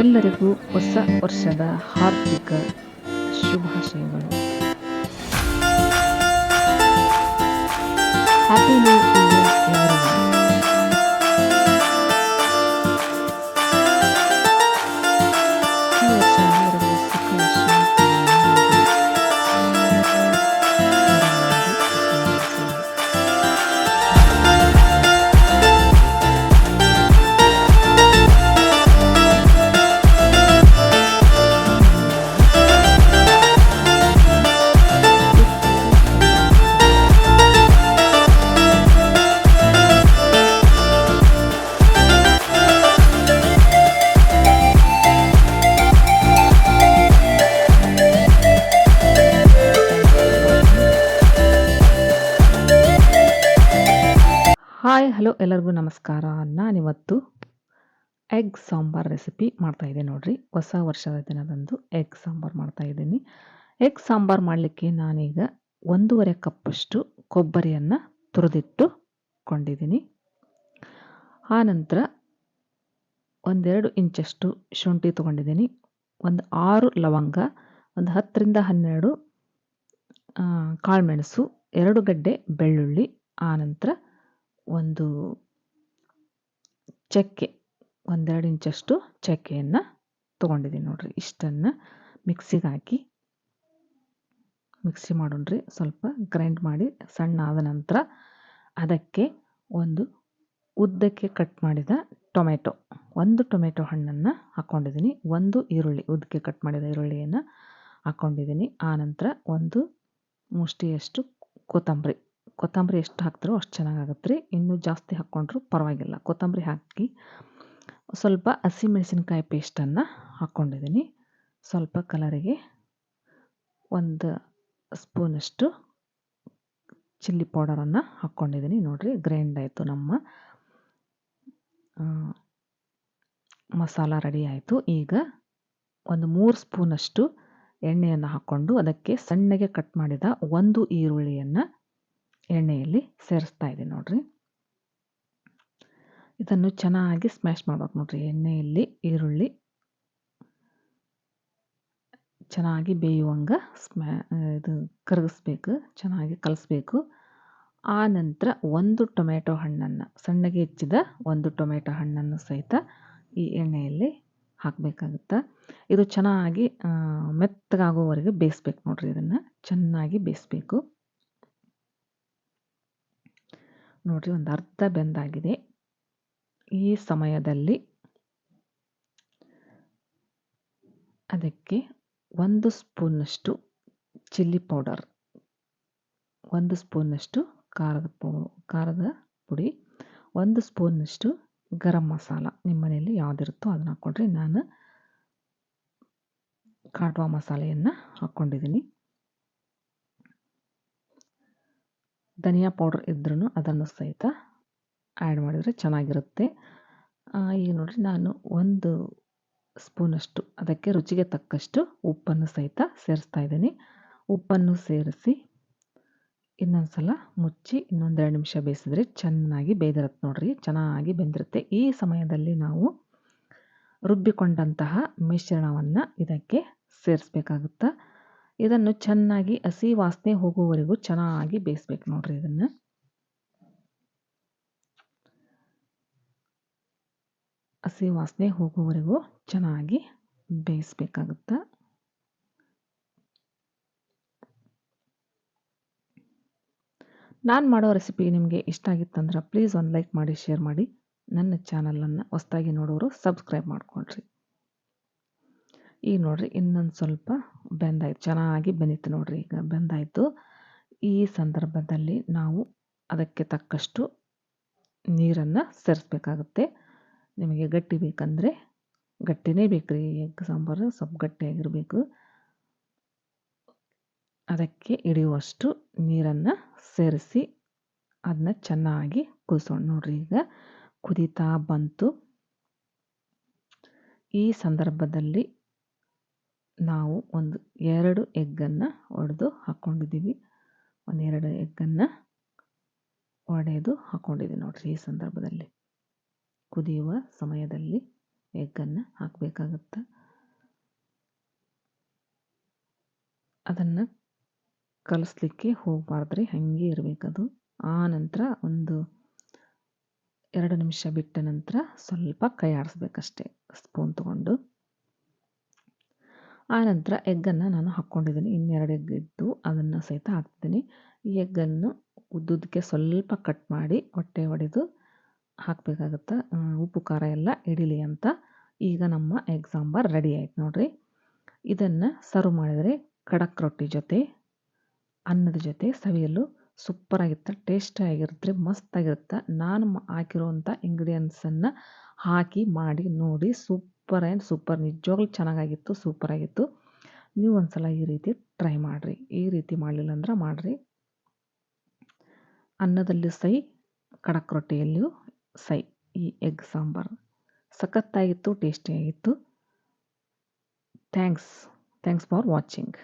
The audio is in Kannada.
ಎಲ್ಲರಿಗೂ ಹೊಸ ವರ್ಷದ ಹಾರ್ದಿಕ ಶುಭಾಶಯಗಳು. ಹ್ಯಾಪಿ ನ್ಯೂ ಇಯರ್ ಎಲ್ಲರಿಗೂ. ಈ ವರ್ಷ ಎಲ್ಲರಿಗೂ ಸುಖ ಶಾಂತಿ ಹಾಯ್ ಹಲೋ ಎಲ್ಲರಿಗೂ ನಮಸ್ಕಾರ. ನಾನಿವತ್ತು ಎಗ್ ಸಾಂಬಾರ್ ರೆಸಿಪಿ ಮಾಡ್ತಾಯಿದ್ದೆ ನೋಡ್ರಿ. ಹೊಸ ವರ್ಷದ ದಿನದಂದು ಎಗ್ ಸಾಂಬಾರ್ ಮಾಡ್ತಾಯಿದ್ದೀನಿ. ಎಗ್ ಸಾಂಬಾರ್ ಮಾಡಲಿಕ್ಕೆ ನಾನೀಗ 1.5 ಕಪ್ಪಷ್ಟು ಕೊಬ್ಬರಿಯನ್ನು ತುರಿದಿಟ್ಟುಕೊಂಡಿದ್ದೀನಿ. ಆನಂತರ 1-2 ಇಂಚಷ್ಟು ಶುಂಠಿ ತೊಗೊಂಡಿದ್ದೀನಿ. ಒಂದು 6 ಲವಂಗ, ಒಂದು 10ರಿಂದ 12 ಕಾಳುಮೆಣಸು, 2 ಗಡ್ಡೆ ಬೆಳ್ಳುಳ್ಳಿ, ಆನಂತರ ಒಂದು ಚಕ್ಕೆ, 1-2 ಇಂಚಷ್ಟು ಚಕ್ಕೆಯನ್ನು ತೊಗೊಂಡಿದ್ದೀನಿ ನೋಡ್ರಿ. ಇಷ್ಟನ್ನು ಮಿಕ್ಸಿಗೆ ಹಾಕಿ ಮಿಕ್ಸಿ ಮಾಡೋಣ್ರಿ. ಸ್ವಲ್ಪ ಗ್ರೈಂಡ್ ಮಾಡಿ ಸಣ್ಣ ಆದ ನಂತರ ಅದಕ್ಕೆ ಒಂದು ಉದ್ದಕ್ಕೆ ಕಟ್ ಮಾಡಿದ ಟೊಮೆಟೊ, 1 ಟೊಮೆಟೊ ಹಣ್ಣನ್ನು ಹಾಕ್ಕೊಂಡಿದ್ದೀನಿ. 1 ಈರುಳ್ಳಿ, ಉದ್ದಕ್ಕೆ ಕಟ್ ಮಾಡಿದ ಈರುಳ್ಳಿಯನ್ನು ಹಾಕ್ಕೊಂಡಿದ್ದೀನಿ. ಆನಂತರ 1 ಮುಷ್ಟಿಯಷ್ಟು ಕೊತ್ತಂಬರಿ ಎಷ್ಟು ಹಾಕ್ತಾರೋ ಅಷ್ಟು ಚೆನ್ನಾಗಾಗತ್ತೆ ರೀ. ಇನ್ನೂ ಜಾಸ್ತಿ ಹಾಕ್ಕೊಂಡ್ರೂ ಪರವಾಗಿಲ್ಲ. ಕೊತ್ತಂಬರಿ ಹಾಕಿ ಸ್ವಲ್ಪ ಹಸಿಮೆಣಸಿನ್ಕಾಯಿ ಪೇಸ್ಟನ್ನು ಹಾಕ್ಕೊಂಡಿದ್ದೀನಿ. ಸ್ವಲ್ಪ ಕಲರಿಗೆ 1 ಸ್ಪೂನಷ್ಟು ಚಿಲ್ಲಿ ಪೌಡರನ್ನು ಹಾಕ್ಕೊಂಡಿದ್ದೀನಿ ನೋಡಿರಿ. ಗ್ರೈಂಡ್ ಆಯಿತು, ನಮ್ಮ ಮಸಾಲ ರೆಡಿ ಆಯಿತು. ಈಗ ಒಂದು 3 ಸ್ಪೂನಷ್ಟು ಎಣ್ಣೆಯನ್ನು ಹಾಕ್ಕೊಂಡು ಅದಕ್ಕೆ ಸಣ್ಣಗೆ ಕಟ್ ಮಾಡಿದ 1 ಈರುಳ್ಳಿಯನ್ನು ಎಣ್ಣೆಯಲ್ಲಿ ಸೇರಿಸ್ತಾ ಇದ್ದೀನಿ ನೋಡ್ರಿ. ಇದನ್ನು ಚೆನ್ನಾಗಿ ಸ್ಮ್ಯಾಶ್ ಮಾಡ್ಬೇಕು ನೋಡ್ರಿ. ಎಣ್ಣೆಯಲ್ಲಿ ಈರುಳ್ಳಿ ಚೆನ್ನಾಗಿ ಬೇಯುವಂಗೆ ಇದು ಕರಗಿಸ್ಬೇಕು, ಚೆನ್ನಾಗಿ ಕಲಿಸ್ಬೇಕು. ಆ ನಂತರ 1 ಟೊಮೆಟೊ ಹಣ್ಣನ್ನು, ಸಣ್ಣಗೆ ಹೆಚ್ಚಿದ 1 ಟೊಮೆಟೊ ಹಣ್ಣನ್ನು ಸಹಿತ ಈ ಎಣ್ಣೆಯಲ್ಲಿ ಹಾಕಬೇಕಾಗುತ್ತೆ. ಇದು ಚೆನ್ನಾಗಿ ಮೆತ್ತಗಾಗೋವರೆಗೆ ಬೇಯಿಸ್ಬೇಕು ನೋಡ್ರಿ. ಇದನ್ನು ಚೆನ್ನಾಗಿ ಬೇಯಿಸ್ಬೇಕು ನೋಡ್ರಿ. ಒಂದು ಅರ್ಧ ಬೆಂದಾಗಿದೆ. ಈ ಸಮಯದಲ್ಲಿ ಅದಕ್ಕೆ 1 ಸ್ಪೂನಷ್ಟು ಚಿಲ್ಲಿ ಪೌಡರ್, 1 ಸ್ಪೂನಷ್ಟು ಖಾರದ ಪುಡಿ, 1 ಸ್ಪೂನಷ್ಟು ಗರಂ ಮಸಾಲ, ನಿಮ್ಮ ಮನೆಯಲ್ಲಿ ಯಾವುದಿರುತ್ತೋ ಅದನ್ನು ಹಾಕ್ಕೊಡ್ರಿ. ನಾನು ಕಾಟ್ವಾ ಮಸಾಲೆಯನ್ನು ಹಾಕ್ಕೊಂಡಿದ್ದೀನಿ. ಧನಿಯಾ ಪೌಡರ್ ಇದ್ರೂ ಅದನ್ನು ಸಹಿತ ಆ್ಯಡ್ ಮಾಡಿದರೆ ಚೆನ್ನಾಗಿರುತ್ತೆ. ಈಗ ನೋಡಿರಿ, ನಾನು 1 ಸ್ಪೂನಷ್ಟು ಅದಕ್ಕೆ ರುಚಿಗೆ ತಕ್ಕಷ್ಟು ಉಪ್ಪನ್ನು ಸಹಿತ ಸೇರಿಸ್ತಾ ಇದ್ದೀನಿ. ಉಪ್ಪನ್ನು ಸೇರಿಸಿ ಇನ್ನೊಂದು ಸಲ ಮುಚ್ಚಿ ಇನ್ನೊಂದು 2 ನಿಮಿಷ ಬೇಯಿಸಿದ್ರೆ ಚೆನ್ನಾಗಿ ಬೇಯ್ದಿರುತ್ತೆ ನೋಡ್ರಿ. ಚೆನ್ನಾಗಿ ಬೆಂದಿರುತ್ತೆ. ಈ ಸಮಯದಲ್ಲಿ ನಾವು ರುಬ್ಬಿಕೊಂಡಂತಹ ಮಿಶ್ರಣವನ್ನು ಇದಕ್ಕೆ ಸೇರಿಸ್ಬೇಕಾಗುತ್ತೆ. ಇದನ್ನು ಚೆನ್ನಾಗಿ ಹಸಿ ವಾಸನೆ ಹೋಗುವವರೆಗೂ ಚೆನ್ನಾಗಿ ಬೇಯಿಸ್ಬೇಕು ನೋಡ್ರಿ. ಇದನ್ನು ಹಸಿ ವಾಸನೆ ಹೋಗುವವರೆಗೂ ಚೆನ್ನಾಗಿ ಬೇಯಿಸ್ಬೇಕಾಗುತ್ತೆ. ನಾನು ಮಾಡೋ ರೆಸಿಪಿ ನಿಮಗೆ ಇಷ್ಟ ಆಗಿತ್ತಂದ್ರೆ ಪ್ಲೀಸ್ ಒಂದು ಲೈಕ್ ಮಾಡಿ, ಶೇರ್ ಮಾಡಿ. ನನ್ನ ಚಾನಲನ್ನು ಹೊಸದಾಗಿ ನೋಡೋರು ಸಬ್ಸ್ಕ್ರೈಬ್ ಮಾಡ್ಕೊಳ್ರಿ. ಈಗ ನೋಡ್ರಿ, ಇನ್ನೊಂದು ಸ್ವಲ್ಪ ಬೆಂದಾಯ್ತು, ಚೆನ್ನಾಗಿ ಬೆಂದಿತ್ತು ನೋಡ್ರಿ. ಈಗ ಬೆಂದಾಯಿತು. ಈ ಸಂದರ್ಭದಲ್ಲಿ ನಾವು ಅದಕ್ಕೆ ತಕ್ಕಷ್ಟು ನೀರನ್ನು ಸೇರಿಸ್ಬೇಕಾಗುತ್ತೆ. ನಿಮಗೆ ಗಟ್ಟಿ ಬೇಕಂದರೆ ಗಟ್ಟಿನೇ ಬೇಕು ರೀ. ಎಗ್ ಸಾಂಬಾರು ಸ್ವಲ್ಪ ಗಟ್ಟಿಯಾಗಿರಬೇಕು. ಅದಕ್ಕೆ ಹಿಡಿಯುವಷ್ಟು ನೀರನ್ನು ಸೇರಿಸಿ ಅದನ್ನ ಚೆನ್ನಾಗಿ ಕುದಿಸೋಣ ನೋಡ್ರಿ. ಈಗ ಕುದೀತಾ ಬಂತು. ಈ ಸಂದರ್ಭದಲ್ಲಿ ನಾವು 2 ಎಗ್ಗನ್ನು ಒಡೆದು ಹಾಕ್ಕೊಂಡಿದ್ದೀವಿ. 2 ಎಗ್ಗನ್ನು ಒಡೆದು ಹಾಕ್ಕೊಂಡಿದ್ದೀವಿ ನೋಡ್ರಿ. ಈ ಸಂದರ್ಭದಲ್ಲಿ ಕುದಿಯುವ ಸಮಯದಲ್ಲಿ ಎಗ್ಗನ್ನು ಹಾಕಬೇಕಾಗುತ್ತೆ. ಅದನ್ನು ಕಲಿಸ್ಲಿಕ್ಕೆ ಹೋಗಬಾರ್ದ್ರಿ, ಹಾಗೆ ಇರಬೇಕದು. ಆ ನಂತರ ಒಂದು 2 ನಿಮಿಷ ಬಿಟ್ಟ ನಂತರ ಸ್ವಲ್ಪ ಕೈ ಆಡಿಸ್ಬೇಕಷ್ಟೆ ಸ್ಪೂನ್ ತೊಗೊಂಡು. ಆ ನಂತರ ಎಗ್ಗನ್ನು ನಾನು ಹಾಕ್ಕೊಂಡಿದ್ದೀನಿ. ಇನ್ನೆರಡು ಎಗ್ ಇದ್ದು ಅದನ್ನು ಸಹಿತ ಹಾಕ್ತಿದ್ದೀನಿ. ಈ ಎಗ್ಗನ್ನು ಉದ್ದುದಕ್ಕೆ ಸ್ವಲ್ಪ ಕಟ್ ಮಾಡಿ ಹೊಟ್ಟೆ ಹೊಡೆದು ಹಾಕಬೇಕಾಗುತ್ತೆ, ಉಪ್ಪು ಖಾರ ಎಲ್ಲ ಹಿಡಿಲಿ ಅಂತ. ಈಗ ನಮ್ಮ ಎಗ್ ಸಾಂಬಾರು ರೆಡಿ ಆಯ್ತು ನೋಡಿರಿ. ಇದನ್ನು ಸರ್ವ್ ಮಾಡಿದರೆ ಖಡಕ್ ರೊಟ್ಟಿ ಜೊತೆ, ಅನ್ನದ ಜೊತೆ ಸವಿಯಲು ಸೂಪರಾಗಿರುತ್ತೆ, ಟೇಸ್ಟಿಯಾಗಿರುತ್ತೆ, ಮಸ್ತಾಗಿರುತ್ತೆ. ನಾನು ಹಾಕಿರುವಂಥ ಇಂಗ್ರೀಡಿಯೆಂಟ್ಸನ್ನು ಹಾಕಿ ಮಾಡಿ ನೋಡಿ. ಸೂಪರ್, ನಿಜವಾಗ್ಲೂ ಚೆನ್ನಾಗಾಗಿತ್ತು, ಸೂಪರಾಗಿತ್ತು. ನೀವು ಒಂದ್ಸಲ ಈ ರೀತಿ ಟ್ರೈ ಮಾಡಿರಿ. ಈ ರೀತಿ ಮಾಡಲಿಲ್ಲ ಅಂದ್ರೆ ಮಾಡಿರಿ. ಅನ್ನದಲ್ಲಿ ಸೈ, ಖಡಕ್ ರೊಟ್ಟಿಯಲ್ಲಿಯೂ ಸೈ. ಈ ಎಗ್ ಸಾಂಬಾರು ಸಖತ್ತಾಗಿತ್ತು, ಟೇಸ್ಟಿಯಾಗಿತ್ತು. Thanks for watching.